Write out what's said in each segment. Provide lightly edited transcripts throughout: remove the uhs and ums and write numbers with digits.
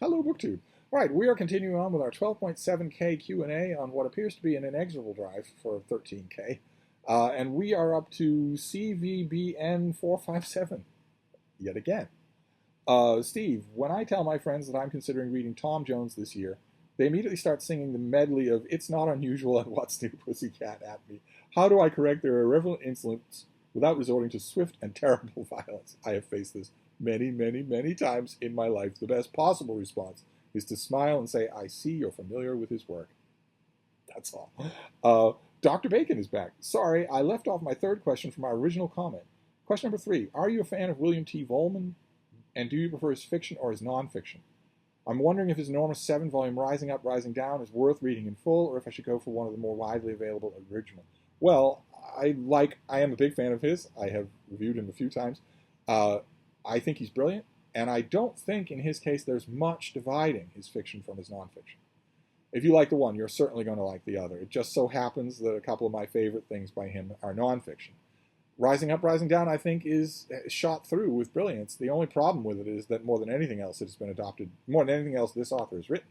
Hello, BookTube. All right, we are continuing on with our 12.7K Q&A on what appears to be an inexorable drive for 13K. And we are up to CVBN 457 yet again. Steve, when I tell my friends that I'm considering reading Tom Jones this year, they immediately start singing the medley of It's Not Unusual and What's New Pussycat at me. How do I correct their irreverent insolence without resorting to swift and terrible violence? I have faced this many, many, many times in my life. The best possible response is to smile and say, I see you're familiar with his work. That's all. Dr. Bacon is back. Sorry, I left off my third question from our original comment. Question number 3. Are you a fan of William T. Vollmann? And do you prefer his fiction or his nonfiction? I'm wondering if his enormous 7-volume Rising Up, Rising Down is worth reading in full, or if I should go for one of the more widely available original. Well, I am a big fan of his. I have reviewed him a few times. I think he's brilliant, and I don't think in his case there's much dividing his fiction from his nonfiction. If you like the one, you're certainly going to like the other. It just so happens that a couple of my favorite things by him are nonfiction. Rising Up, Rising Down, I think, is shot through with brilliance. The only problem with it is that more than anything else, it has been adopted, more than anything else this author has written,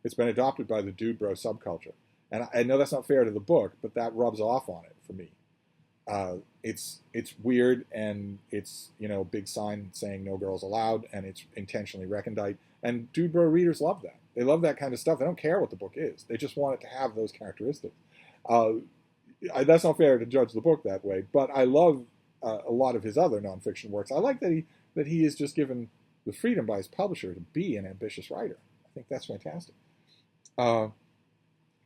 it's been adopted by the dude bro subculture. And I know that's not fair to the book, but that rubs off on it for me. It's weird, and it's, big sign saying no girls allowed, and it's intentionally recondite. And dude bro readers love that. They love that kind of stuff. They don't care what the book is. They just want it to have those characteristics. That's not fair to judge the book that way, but I love a lot of his other nonfiction works. I like that he is just given the freedom by his publisher to be an ambitious writer. I think that's fantastic.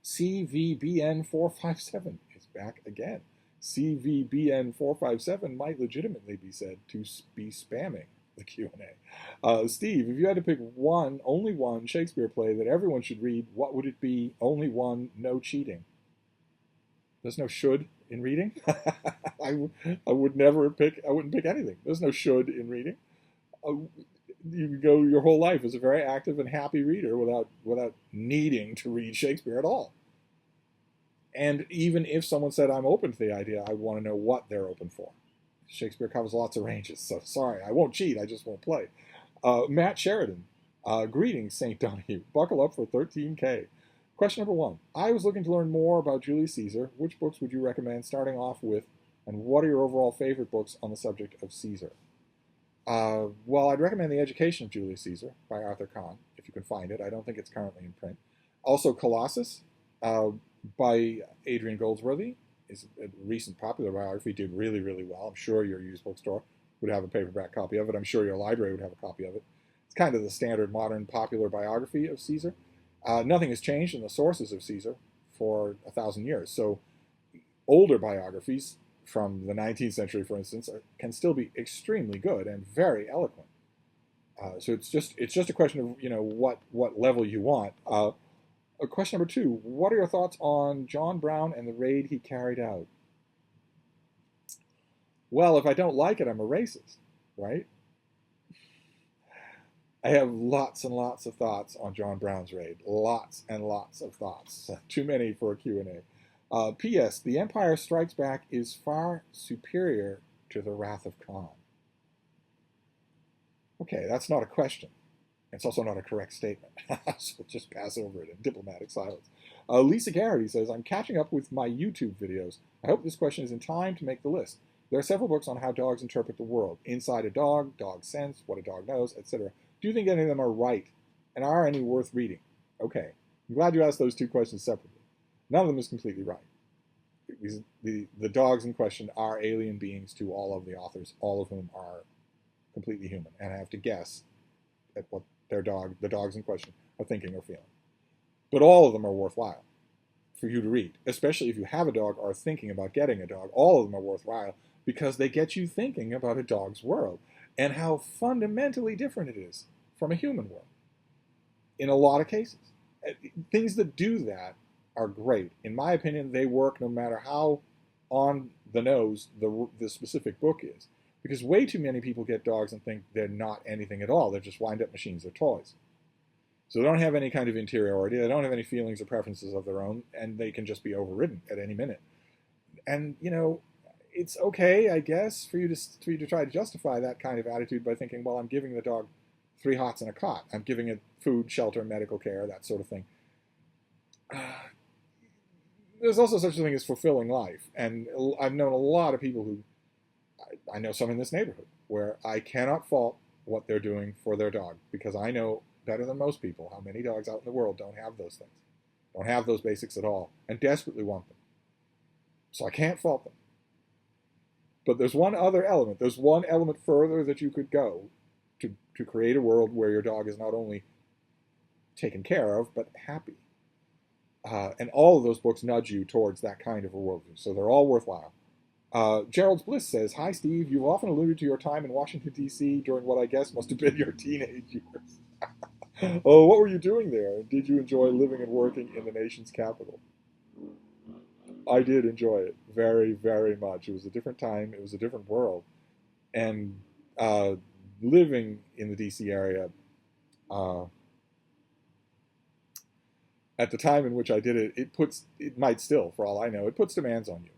CVBN 457 is back again. CVBN 457 might legitimately be said to be spamming the Q&A. Steve, if you had to pick only one Shakespeare play that everyone should read, what would it be? Only one, no cheating. There's no should in reading. I wouldn't pick anything. There's no should in reading. You can go your whole life as a very active and happy reader without needing to read Shakespeare at all. And even if someone said I'm open to the idea, I want to know what they're open for. Shakespeare covers lots of ranges, so sorry, I won't cheat, I just won't play. Matt Sheridan, greetings, St. Donoghue. Buckle up for 13K. Question number 1. I was looking to learn more about Julius Caesar. Which books would you recommend starting off with, and what are your overall favorite books on the subject of Caesar? Well, I'd recommend The Education of Julius Caesar by Arthur Kahn, if you can find it. I don't think it's currently in print. Also, Colossus by Adrian Goldsworthy is a recent popular biography, did really, really well. I'm sure your used bookstore would have a paperback copy of it. I'm sure your library would have a copy of it. It's kind of the standard modern popular biography of Caesar. Nothing has changed in the sources of Caesar for 1,000 years. So older biographies from the 19th century, for instance, can still be extremely good and very eloquent. So it's just a question of what level you want. Question number 2: what are your thoughts on John Brown and the raid he carried out? Well, if I don't like it, I'm a racist, right? I have lots and lots of thoughts on John Brown's raid. Lots and lots of thoughts. Too many for a Q&A. P.S. The Empire Strikes Back is far superior to The Wrath of Khan. Okay, that's not a question. It's also not a correct statement. So just pass over it in diplomatic silence. Lisa Garrity says, I'm catching up with my YouTube videos. I hope this question is in time to make the list. There are several books on how dogs interpret the world. Inside a Dog, Dog Sense, What a Dog Knows, etc. Do you think any of them are right? And are any worth reading? Okay. I'm glad you asked those two questions separately. None of them is completely right. The dogs in question are alien beings to all of the authors, all of whom are completely human. And I have to guess at what the dogs in question, are thinking or feeling. But all of them are worthwhile for you to read, especially if you have a dog or are thinking about getting a dog. All of them are worthwhile because they get you thinking about a dog's world and how fundamentally different it is from a human world in a lot of cases. Things that do that are great. In my opinion, they work no matter how on the nose the specific book is. Because way too many people get dogs and think they're not anything at all. They're just wind-up machines. They're toys. So they don't have any kind of interiority. They don't have any feelings or preferences of their own, and they can just be overridden at any minute. And, it's okay, I guess, for you to try to justify that kind of attitude by thinking, well, I'm giving the dog 3 hots and a cot. I'm giving it food, shelter, medical care, that sort of thing. There's also such a thing as fulfilling life. And I've known a lot of people who, I know some in this neighborhood, where I cannot fault what they're doing for their dog, because I know better than most people how many dogs out in the world don't have those things, don't have those basics at all, and desperately want them. So I can't fault them. But there's one other element. There's one element further that you could go to create a world where your dog is not only taken care of, but happy. And all of those books nudge you towards that kind of a worldview. So they're all worthwhile. Gerald's Bliss says, "Hi, Steve. You've often alluded to your time in Washington, D.C. during what I guess must have been your teenage years. Oh, what were you doing there? Did you enjoy living and working in the nation's capital?" I did enjoy it very, very much. It was a different time. It was a different world. And living in the D.C. area, at the time in which I did it, it might still, for all I know, it puts demands on you.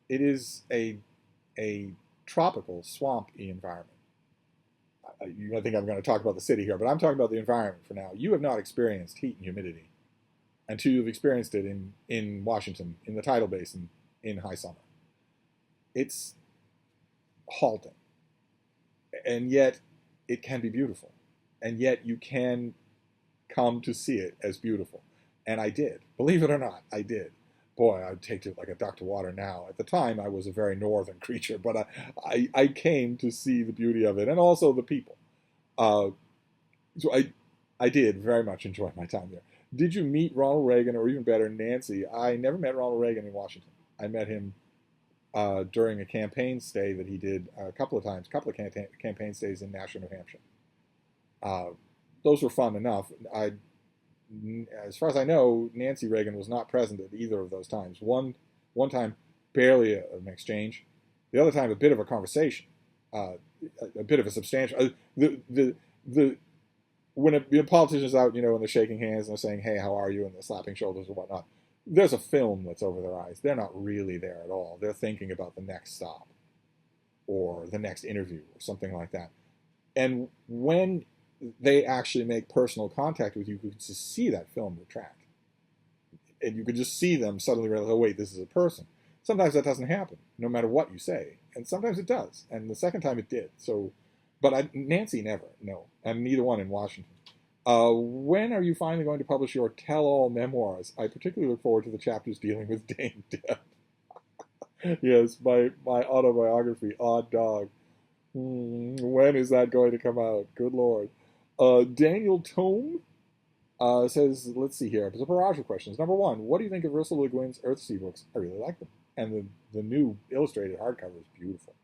It is a tropical, swampy environment. I think I'm going to talk about the city here, but I'm talking about the environment for now. You have not experienced heat and humidity until you've experienced it in Washington, in the tidal basin, in high summer. It's halting. And yet, it can be beautiful. And yet, you can come to see it as beautiful. And I did. Believe it or not, I did. Boy, I'd take it like a duck to water now. At the time, I was a very northern creature, but I came to see the beauty of it, and also the people. So I did very much enjoy my time there. Did you meet Ronald Reagan, or even better, Nancy? I never met Ronald Reagan in Washington. I met him during a campaign stay that he did a couple of campaign stays in Nashua, New Hampshire. Those were fun enough. As far as I know, Nancy Reagan was not present at either of those times. One time, barely an exchange. The other time, a bit of a conversation, a bit of a substantial. When a politician's out, and they're shaking hands and they're saying, "Hey, how are you?" and they're slapping shoulders and whatnot, there's a film that's over their eyes. They're not really there at all. They're thinking about the next stop or the next interview or something like that. And when they actually make personal contact with you, you could just see that film retract. And you could just see them suddenly realize, oh, wait, this is a person. Sometimes that doesn't happen, no matter what you say. And sometimes it does. And the second time it did. But Nancy never, no. And neither one in Washington. When are you finally going to publish your tell-all memoirs? I particularly look forward to the chapters dealing with Dame Death. Yes, my autobiography, Odd Dog. When is that going to come out? Good Lord. Daniel Tome says, let's see here. There's a barrage of questions. Number one, what do you think of Ursula Le Guin's Earthsea books? I really like them. And the new illustrated hardcover is beautiful.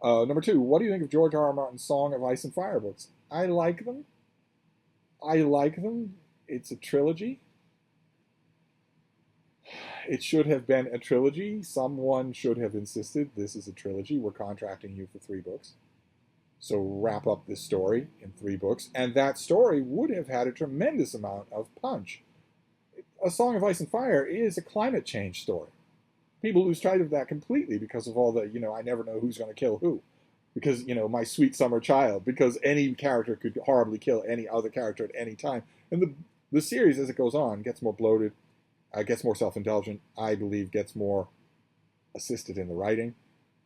Number two, what do you think of George R. R. Martin's Song of Ice and Fire books? I like them. It's a trilogy. It should have been a trilogy. Someone should have insisted this is a trilogy. We're contracting you for 3 books. So wrap up this story in 3 books. And that story would have had a tremendous amount of punch. A Song of Ice and Fire is a climate change story. People lose sight of that completely because of all the, I never know who's going to kill who. Because, my sweet summer child. Because any character could horribly kill any other character at any time. And the series, as it goes on, gets more bloated, gets more self-indulgent, I believe gets more assisted in the writing.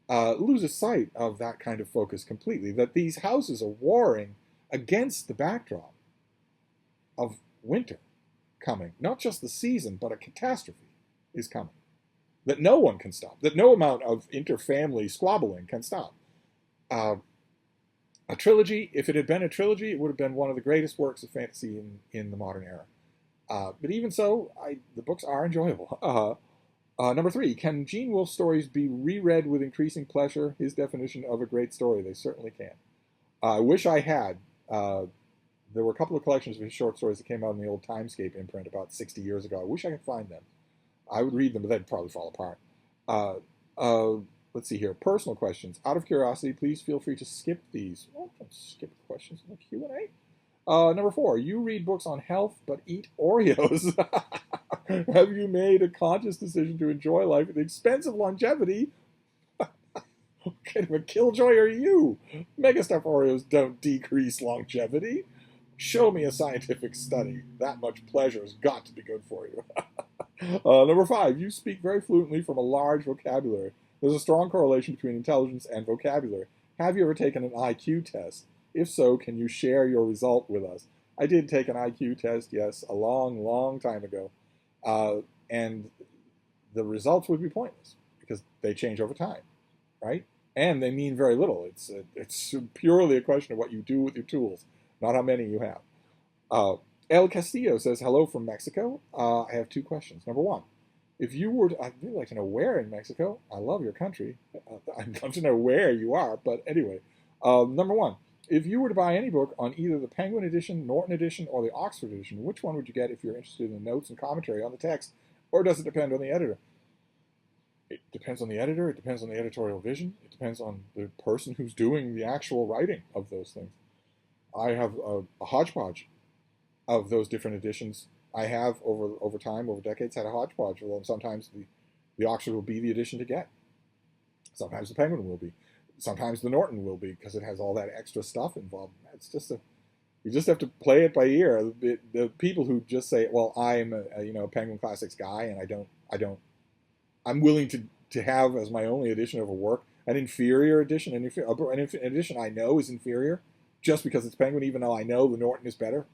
Loses sight of that kind of focus completely. That these houses are warring against the backdrop of winter coming. Not just the season, but a catastrophe is coming. That no one can stop. That no amount of inter-family squabbling can stop. A trilogy, if it had been a trilogy, it would have been one of the greatest works of fantasy in the modern era. But even so, the books are enjoyable. Number 3, can Gene Wolfe's stories be reread with increasing pleasure? His definition of a great story. They certainly can. I wish I had. There were a couple of collections of his short stories that came out in the old Timescape imprint about 60 years ago. I wish I could find them. I would read them, but they'd probably fall apart. Let's see here. Personal questions. Out of curiosity, please feel free to skip these. Oh, don't skip questions in the Q&A. Number 4, you read books on health but eat Oreos. Have you made a conscious decision to enjoy life at the expense of longevity? What kind of a killjoy are you? Megastuff Oreos don't decrease longevity. Show me a scientific study. That much pleasure has got to be good for you. Number 5, you speak very fluently from a large vocabulary. There's a strong correlation between intelligence and vocabulary. Have you ever taken an IQ test? If so, can you share your result with us? I did take an IQ test, yes, a long, long time ago. And the results would be pointless because they change over time, right? And they mean very little. It's purely a question of what you do with your tools, not how many you have. El Castillo says, hello from Mexico. I have 2 questions. Number 1, if you were to, I'd really like to know where in Mexico. I love your country. I'd love to know where you are, but anyway. Number 1, if you were to buy any book on either the Penguin edition, Norton edition, or the Oxford edition, which one would you get if you're interested in the notes and commentary on the text, or does it depend on the editor? It depends on the editor. It depends on the editorial vision. It depends on the person who's doing the actual writing of those things. I have a hodgepodge of those different editions. I have over time, over decades, had a hodgepodge of them. Sometimes the Oxford will be the edition to get. Sometimes the Penguin will be. Sometimes the Norton will be because it has all that extra stuff involved. It's just you just have to play it by ear. The people who just say, "Well, I'm a Penguin Classics guy, and I'm willing to have as my only edition of a work an inferior edition, an edition I know is inferior, just because it's Penguin, even though I know the Norton is better."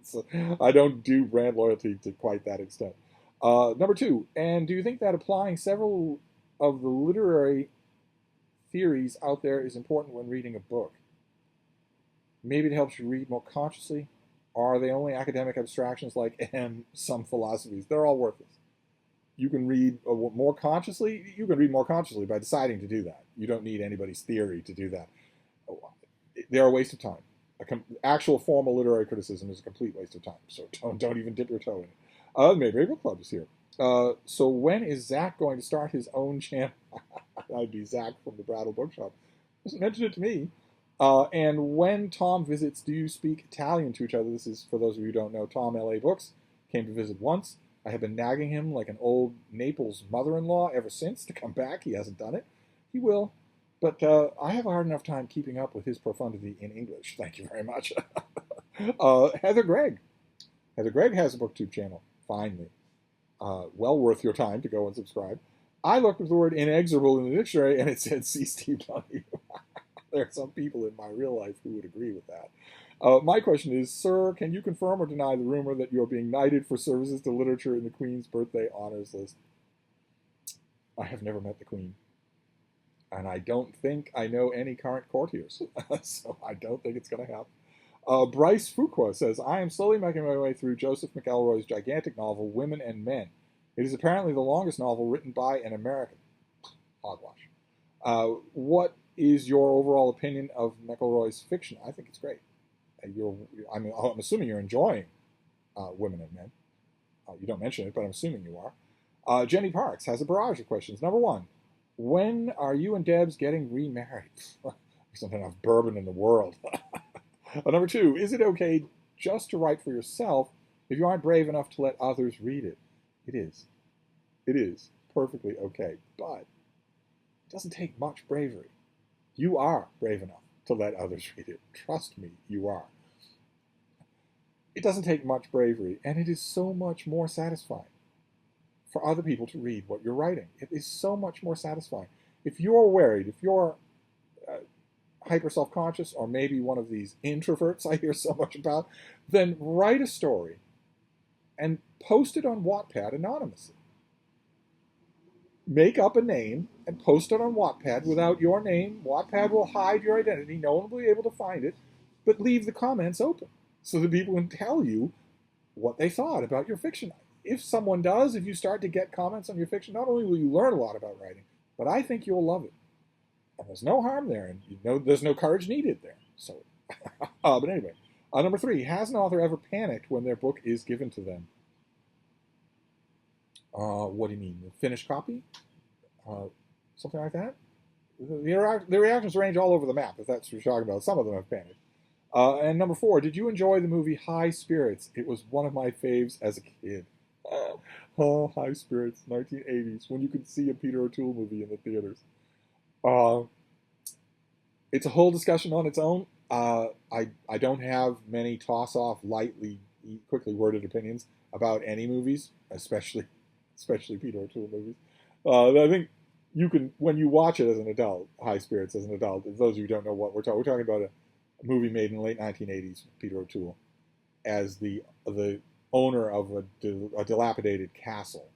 So I don't do brand loyalty to quite that extent. Number 2, and do you think that applying several of the literary theories out there is important when reading a book? Maybe it helps you read more consciously, or are they only academic abstractions like some philosophies? They're all worthless. You can read more consciously. You can read more consciously by deciding to do that. You don't need anybody's theory to do that. They're a waste of time. Actual formal literary criticism is a complete waste of time. So don't even dip your toe in it. Mayberry Book Club is here. So when is Zach going to start his own channel? That'd be Zach from the Brattle Bookshop. Doesn't mention it to me. And when Tom visits, do you speak Italian to each other? This is, for those of you who don't know, Tom L.A. Books came to visit once. I have been nagging him like an old Naples mother-in-law ever since to come back. He hasn't done it. He will. But I have a hard enough time keeping up with his profundity in English. Thank you very much. Heather Gregg. Heather Gregg has a BookTube channel. Finally. Well worth your time to go and subscribe. I looked up the word inexorable in the dictionary, and it said, see Steve Donoghue. There are some people in my real life who would agree with that. My question is, sir, can you confirm or deny the rumor that you are being knighted for services to literature in the Queen's birthday honors list? I have never met the Queen. And I don't think I know any current courtiers. So I don't think it's going to happen. Bryce Fuqua says, I am slowly making my way through Joseph McElroy's gigantic novel, Women and Men. It is apparently the longest novel written by an American. Hogwash. What is your overall opinion of McElroy's fiction? I think it's great. I'm assuming you're enjoying Women and Men. You don't mention it, but I'm assuming you are. Jenny Parks has a barrage of questions. Number 1, when are you and Debs getting remarried? There's not enough bourbon in the world. Number 2, is it okay just to write for yourself if you aren't brave enough to let others read it? It is. It is perfectly okay, but it doesn't take much bravery. You are brave enough to let others read it. Trust me, you are. It doesn't take much bravery, and it is so much more satisfying for other people to read what you're writing. It is so much more satisfying. If you're worried, if you're hyper self-conscious, or maybe one of these introverts I hear so much about, then write a story and post it on Wattpad anonymously. Make up a name and post it on Wattpad without your name. Wattpad will hide your identity. No one will be able to find it, but leave the comments open so that people can tell you what they thought about your fiction. If someone does, if you start to get comments on your fiction, not only will you learn a lot about writing, but I think you'll love it. And there's no harm there, and there's no courage needed there. So, but anyway, number 3, has an author ever panicked when their book is given to them? What do you mean? The finished copy? Something like that? The reactions range all over the map, if that's what you're talking about. Some of them have panicked. And number 4, did you enjoy the movie High Spirits? It was one of my faves as a kid. Oh, High Spirits, 1980s, when you could see a Peter O'Toole movie in the theaters. Uh, it's a whole discussion on its own. I don't have many toss-off, lightly, quickly worded opinions about any movies, especially Peter O'Toole movies. I think you can, when you watch it as an adult, High Spirits as an adult. Those of you who don't know what we're talking about, a movie made in the late 1980s, Peter O'Toole as the owner of a dilapidated castle.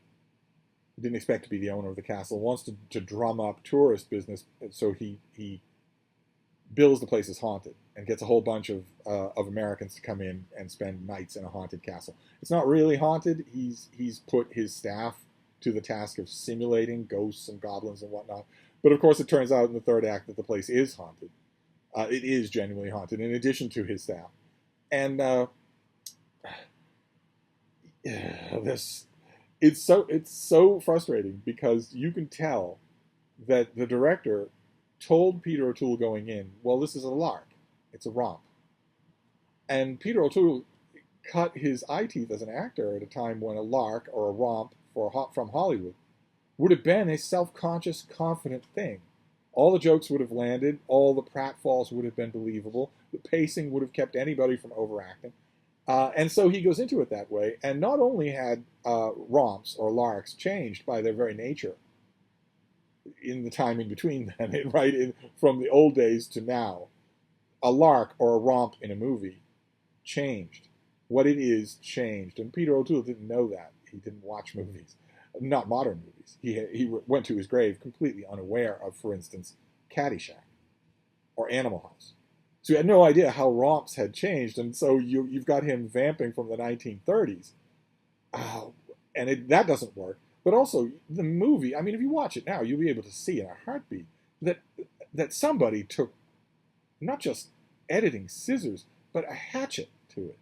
He didn't expect to be the owner of the castle. Wants to drum up tourist business, so he bills the place as haunted and gets a whole bunch of Americans to come in and spend nights in a haunted castle. It's not really haunted. He's put his staff to the task of simulating ghosts and goblins and whatnot. But of course, it turns out in the third act that the place is haunted. It is genuinely haunted, in addition to his staff. And this it's so frustrating because you can tell that the director told Peter O'Toole going in, well, this is a lark, it's a romp. And Peter O'Toole cut his eye teeth as an actor at a time when a lark or a romp from Hollywood would have been a self-conscious, confident thing. All the jokes would have landed, all the pratfalls would have been believable, the pacing would have kept anybody from overacting. And so he goes into it that way, and not only had romps or larks changed by their very nature in the time in between then, right, from the old days to now, a lark or a romp in a movie changed. What it is changed, and Peter O'Toole didn't know that. He didn't watch movies, not modern movies. He went to his grave completely unaware of, for instance, Caddyshack or Animal House. So he had no idea how romps had changed, and so you've got him vamping from the 1930s, that doesn't work. But also the movie. I mean, if you watch it now, you'll be able to see in a heartbeat that somebody took not just editing scissors, but a hatchet to it.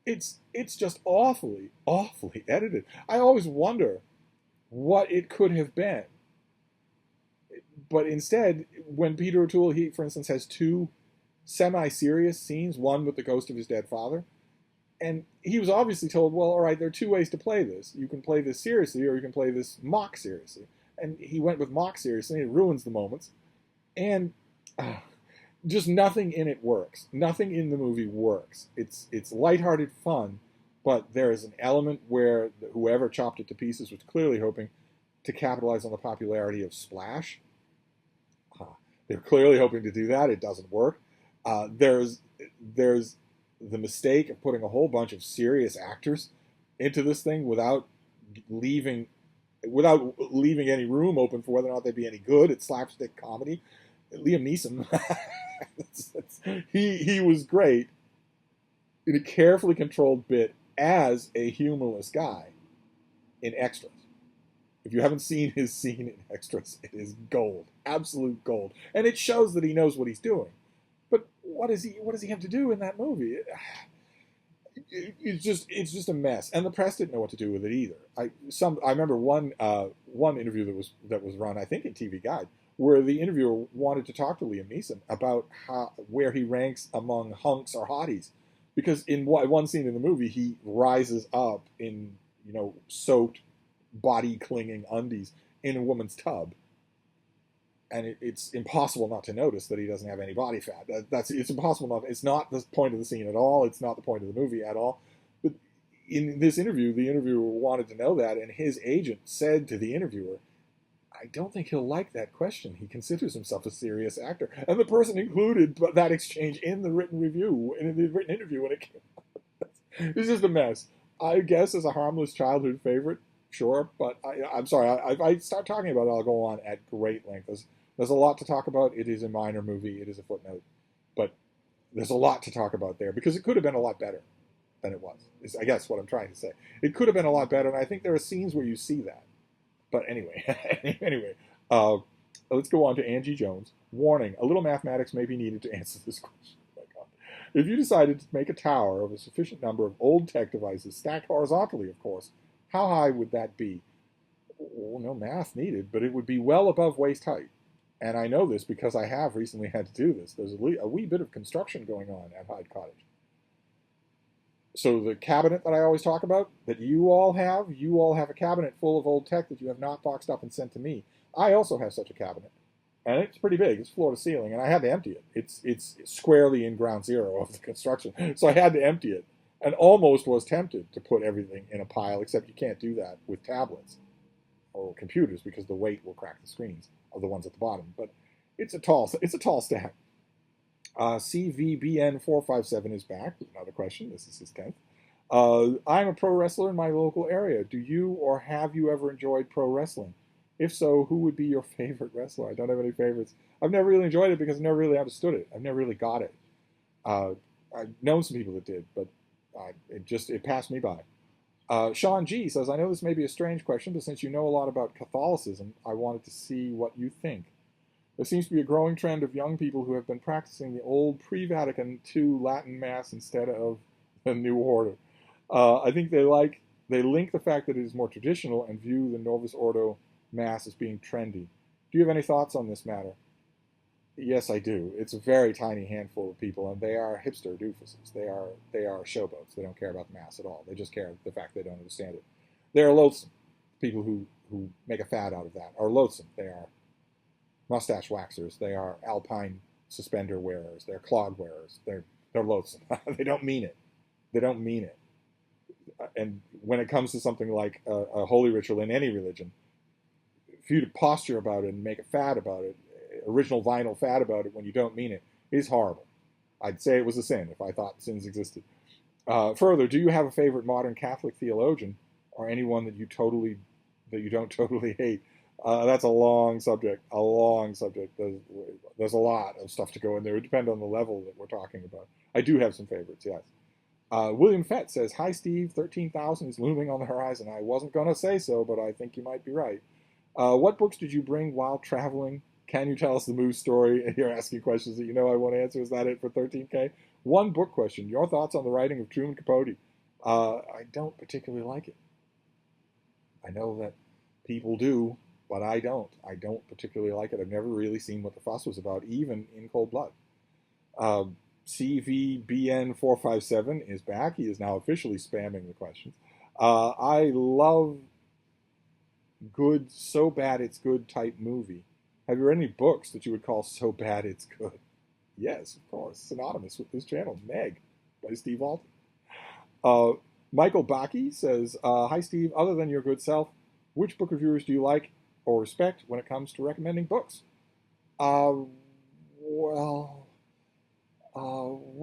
It's just awfully, awfully edited. I always wonder what it could have been. But instead, when Peter O'Toole, he, for instance, has two semi-serious scenes, one with the ghost of his dead father, and he was obviously told, well, all right, there are two ways to play this. You can play this seriously, or you can play this mock seriously. And he went with mock seriously, and it ruins the moments. And just nothing in it works. Nothing in the movie works. It's lighthearted fun, but there is an element where whoever chopped it to pieces was clearly hoping to capitalize on the popularity of Splash. They're clearly hoping to do that. It doesn't work. There's the mistake of putting a whole bunch of serious actors into this thing without leaving any room open for whether or not they'd be any good at slapstick comedy. Liam Neeson, he was great in a carefully controlled bit as a humorless guy in Extras. If you haven't seen his scene in Extras, it is gold, absolute gold, and it shows that he knows what he's doing. But what does he have to do in that movie? It's just a mess, and the press didn't know what to do with it either. I remember one interview that was run, I think, in TV Guide, where the interviewer wanted to talk to Liam Neeson about where he ranks among hunks or hotties, because in one scene in the movie he rises up in soaked, body clinging undies in a woman's tub, and it's impossible not to notice that he doesn't have any body fat. It's impossible not. It's not the point of the scene at all. It's not the point of the movie at all. But in this interview, the interviewer wanted to know that, and his agent said to the interviewer, I don't think he'll like that question. He considers himself a serious actor. And the person included that exchange in the written review, in the written interview when it came out. It's just a mess. I guess as a harmless childhood favorite, sure, but I'm sorry. If I start talking about it, I'll go on at great length. There's a lot to talk about. It is a minor movie. It is a footnote. But there's a lot to talk about there because it could have been a lot better than it was, is I guess what I'm trying to say. It could have been a lot better, and I think there are scenes where you see that. But anyway, let's go on to Angie Jones. Warning, a little mathematics may be needed to answer this question. Oh my God. If you decided to make a tower of a sufficient number of old tech devices, stacked horizontally, of course, how high would that be? Well, no math needed, but it would be well above waist height. And I know this because I have recently had to do this. There's a wee bit of construction going on at Hyde Cottage. So the cabinet that I always talk about, that you all have a cabinet full of old tech that you have not boxed up and sent to me. I also have such a cabinet. and it's pretty big. It's floor to ceiling, and I had to empty it. It's squarely in ground zero of the construction, so I had to empty it, and almost was tempted to put everything in a pile, except you can't do that with tablets or computers because the weight will crack the screens of the ones at the bottom. But it's a tall stack. CVBN457 is back. Another question. This is his 10th. I'm a pro wrestler in my local area. Do you or have you ever enjoyed pro wrestling? If so, who would be your favorite wrestler? I don't have any favorites. I've never really enjoyed it because I never really understood it. I've never really got it. I've known some people that did, but it passed me by. Sean G says, I know this may be a strange question, but since you know a lot about Catholicism, I wanted to see what you think. There seems to be a growing trend of young people who have been practicing the old pre-Vatican II Latin Mass instead of the New Order. I think they link the fact that it is more traditional and view the Novus Ordo Mass as being trendy. Do you have any thoughts on this matter? Yes, I do. It's a very tiny handful of people, and they are hipster doofuses. They are showboats. They don't care about the Mass at all. They just care the fact they don't understand it. They are loathsome. People who make a fad out of that are loathsome. They are mustache waxers. They are alpine suspender wearers. They're clog wearers. They're loathsome. They don't mean it. They don't mean it. And when it comes to something like a holy ritual in any religion, for you to posture about it and make a fad about it, original vinyl fad about it when you don't mean it, is horrible. I'd say it was a sin if I thought sins existed. Further, do you have a favorite modern Catholic theologian or anyone that you don't totally hate? That's a long subject. There's a lot of stuff to go in there. It depends on the level that we're talking about. I do have some favorites, yes. William Fett says, hi, Steve. 13,000 is looming on the horizon. I wasn't going to say so, but I think you might be right. What books did you bring while traveling? Can you tell us the Moose story? You're asking questions that you know I won't answer. Is that it for 13K? One book question. Your thoughts on the writing of Truman Capote? I don't particularly like it. I know that people do, but I don't. I don't particularly like it. I've never really seen what the fuss was about, even in Cold Blood. CVBN457 is back. He is now officially spamming the questions. I love good, so bad it's good type movie. Have you read any books that you would call so bad it's good? Yes, of course. Synonymous with this channel. Meg by Steve Alton. Michael Baki says, hi, Steve. Other than your good self, which book reviewers do you like or respect when it comes to recommending books? When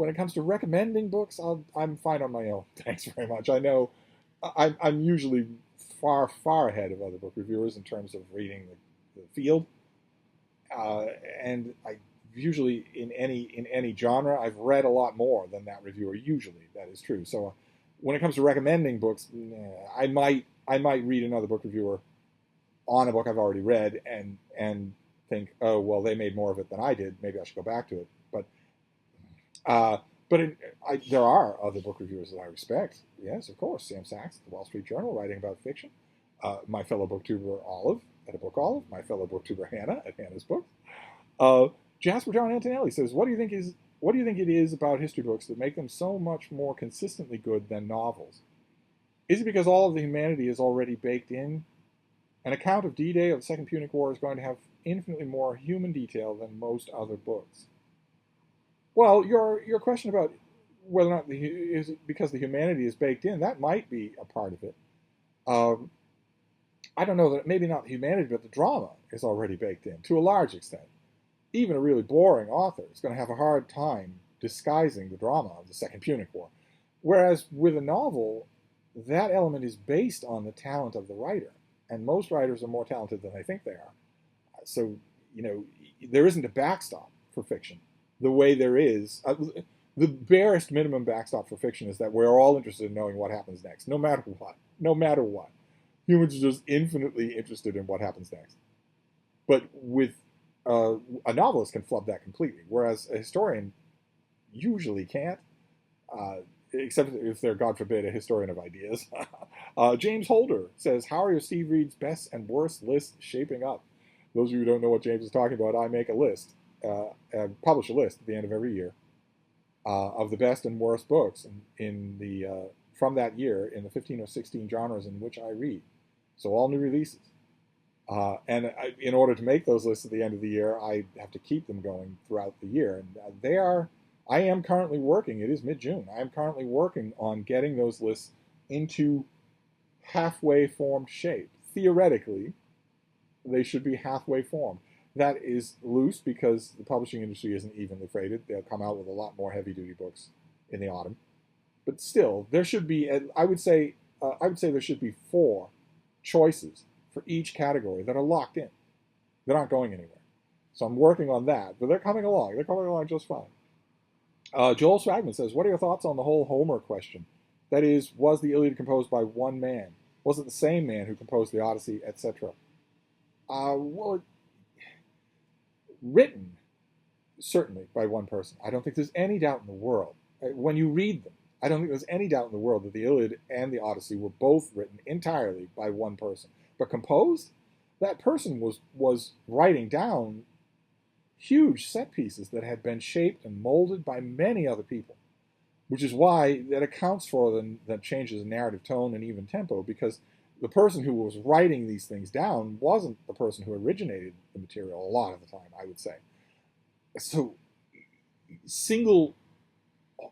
it comes to recommending books, I'm fine on my own. Thanks very much. I know I'm usually far, far ahead of other book reviewers in terms of reading the field. And I usually in any genre, I've read a lot more than that reviewer. Usually, that is true. So when it comes to recommending books, I might read another book reviewer on a book I've already read and think, oh well, they made more of it than I did. Maybe I should go back to it. There are other book reviewers that I respect. Yes, of course. Sam Sachs at the Wall Street Journal, writing about fiction. My fellow booktuber Olive at a Book Olive. My fellow booktuber Hannah at Hannah's Books. Jasper John Antonelli says, what do you think it is about history books that make them so much more consistently good than novels? Is it because all of the humanity is already baked in? An account of D-Day of the Second Punic War is going to have infinitely more human detail than most other books. Well, your question about whether or not is it because the humanity is baked in, that might be a part of it. I don't know that maybe not the humanity, but the drama is already baked in to a large extent. Even a really boring author is going to have a hard time disguising the drama of the Second Punic War. Whereas with a novel, that element is based on the talent of the writer. And most writers are more talented than they think they are. So, there isn't a backstop for fiction the way there is. The barest minimum backstop for fiction is that we're all interested in knowing what happens next, no matter what. No matter what. Humans are just infinitely interested in what happens next. But with a novelist can flub that completely, whereas a historian usually can't, except if they're, God forbid, a historian of ideas. James Holder says, how are your Steve Reed's best and worst lists shaping up? Those of you who don't know what James is talking about, I make a list, publish a list at the end of every year of the best and worst books from that year in the 15 or 16 genres in which I read. So all new releases. In order to make those lists at the end of the year, I have to keep them going throughout the year. And they are, I am currently working, it is mid-June, I am currently working on getting those lists into halfway formed shape. Theoretically, they should be halfway formed. That is loose because the publishing industry isn't evenly freighted. They'll come out with a lot more heavy-duty books in the autumn. But still, there should be, I would say there should be 4 choices for each category that are locked in, that aren't going anywhere. So I'm working on that, but they're coming along. They're coming along just fine. Joel Swagman says, what are your thoughts on the whole Homer question? That is, was the Iliad composed by one man? Was it the same man who composed the Odyssey, etc.? Well, written, certainly, by one person. I don't think there's any doubt in the world. When you read them, I don't think there's any doubt in the world that the Iliad and the Odyssey were both written entirely by one person. But composed, that person was writing down huge set pieces that had been shaped and molded by many other people, which is why that accounts for the changes in narrative tone and even tempo, because the person who was writing these things down wasn't the person who originated the material a lot of the time, I would say. So, single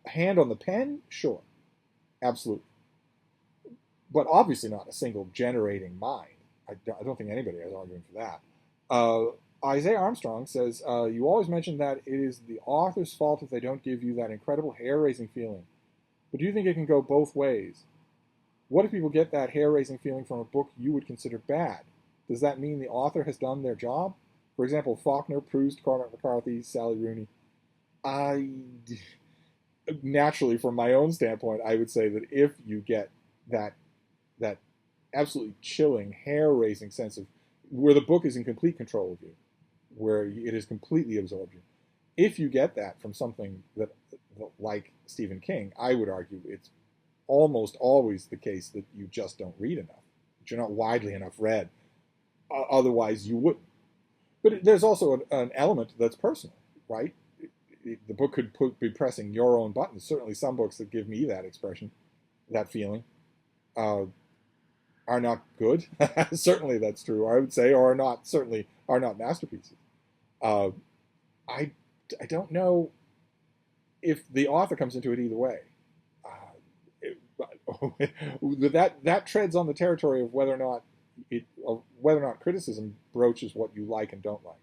hand on the pen, sure, absolutely. But obviously not a single generating mind. I don't think anybody is arguing for that. Isaiah Armstrong says, you always mention that it is the author's fault if they don't give you that incredible hair-raising feeling. But do you think it can go both ways? What if people get that hair-raising feeling from a book you would consider bad? Does that mean the author has done their job? For example, Faulkner, Proust, Cormac McCarthy, Sally Rooney. Naturally, from my own standpoint, I would say that if you get that absolutely chilling, hair-raising sense of where the book is in complete control of you, where it has completely absorbed you, if you get that from something that like Stephen King, I would argue it's almost always the case that you just don't read enough, that you're not widely enough read. Otherwise, you wouldn't. But there's also an element that's personal, right? The book could be pressing your own buttons. Certainly some books that give me that expression, that feeling, are not good. Certainly that's true, I would say, or certainly are not masterpieces. I don't know if the author comes into it either way. That treads on the territory of whether or not criticism broaches what you like and don't like.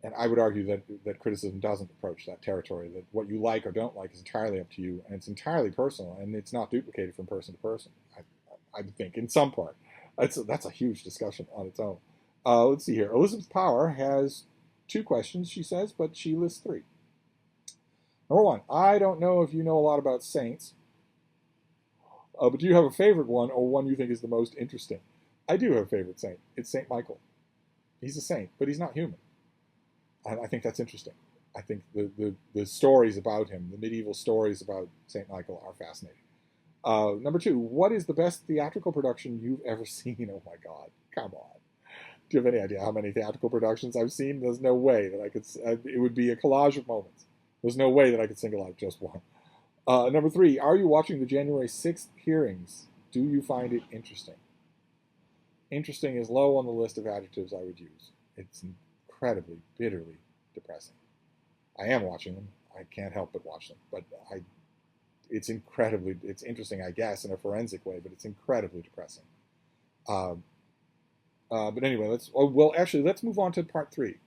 And I would argue that criticism doesn't approach that territory, that what you like or don't like is entirely up to you, and it's entirely personal, and it's not duplicated from person to person, I think, in some part. That's a huge discussion on its own. Let's see here. Elizabeth Power has 2 questions, she says, but she lists 3. Number 1, I don't know if you know a lot about saints, but do you have a favorite one, or one you think is the most interesting? I do have a favorite saint. It's St. Michael. He's a saint, but he's not human. And I think that's interesting. I think the stories about him, the medieval stories about St. Michael, are fascinating. Number 2, what is the best theatrical production you've ever seen? Oh my God, come on. Do you have any idea how many theatrical productions I've seen? There's no way that I could, it would be a collage of moments. There's no way that I could single out just one. Number 3, are you watching the January 6th hearings? Do you find it interesting? Interesting is low on the list of adjectives I would use. It's incredibly, bitterly depressing. I am watching them. I can't help but watch them. But it's interesting, I guess, in a forensic way, but it's incredibly depressing. But anyway, let's move on to part 3.